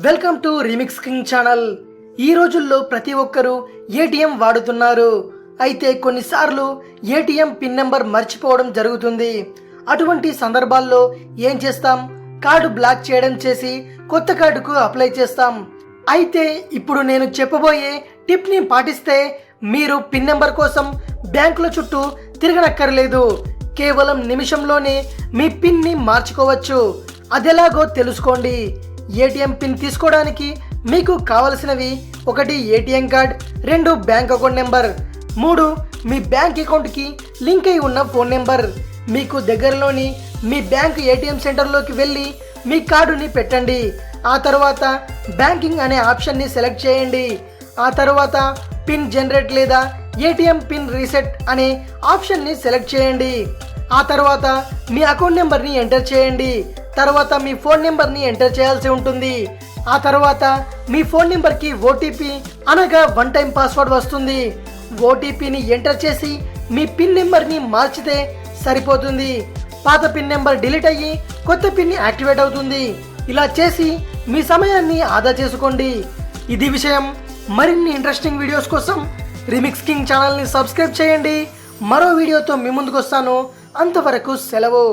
Welcome to remix king channel. ఈ రోజుల్లో ప్రతి ఒక్కరూ ఏటీఎం వాడుతున్నారు. అయితే కొన్నిసార్లు ఏటీఎం పిన్ నెంబర్ మర్చిపోవడం జరుగుతుంది. అటువంటి సందర్భాల్లో ఏం చేస్తాం? కార్డు బ్లాక్ చేయడం చేసి కొత్త కార్డుకు అప్లై చేస్తాం. అయితే ఇప్పుడు నేను చెప్పబోయే టిప్ని పాటిస్తే మీరు పిన్ నెంబర్ కోసం బ్యాంకుల చుట్టూ తిరగనక్కర్లేదు. కేవలం నిమిషంలోనే మీ పిన్ని మార్చుకోవచ్చు. అదెలాగో తెలుసుకోండి. ఏటీఎం పిన్ తీసుకోవడానికి మీకు కావలసినవి: 1 ATM card, 2 bank account number, 3 మీ బ్యాంక్ అకౌంట్కి లింక్ అయి ఉన్న ఫోన్ నెంబర్. మీకు దగ్గరలోని మీ బ్యాంక్ ఏటీఎం సెంటర్లోకి వెళ్ళి మీ కార్డుని పెట్టండి. ఆ తర్వాత బ్యాంకింగ్ అనే ఆప్షన్ని సెలెక్ట్ చేయండి. ఆ తర్వాత పిన్ జనరేట్ లేదా ఏటీఎం పిన్ రీసెట్ అనే ఆప్షన్ని సెలెక్ట్ చేయండి. ఆ తర్వాత మీ అకౌంట్ నెంబర్ని ఎంటర్ చేయండి. తర్వాత మీ ఫోన్ నెంబర్ని ఎంటర్ చేయాల్సి ఉంటుంది. ఆ తర్వాత మీ ఫోన్ నెంబర్కి ఓటీపీ అనగా 1 టైం పాస్వర్డ్ వస్తుంది. ఓటీపీని ఎంటర్ చేసి మీ పిన్ నెంబర్ని మార్చితే సరిపోతుంది. పాత పిన్ నెంబర్ డిలీట్ అయ్యి కొత్త పిన్ యాక్టివేట్ అవుతుంది. ఇలా చేసి మీ సమయాన్ని ఆదా చేసుకోండి. ఇది విషయం. మరిన్ని ఇంట్రెస్టింగ్ వీడియోస్ కోసం రీమిక్స్ కింగ్ ఛానల్ని సబ్స్క్రైబ్ చేయండి. మరో వీడియోతో మీ ముందుకు వస్తాను. అంతవరకు సెలవు.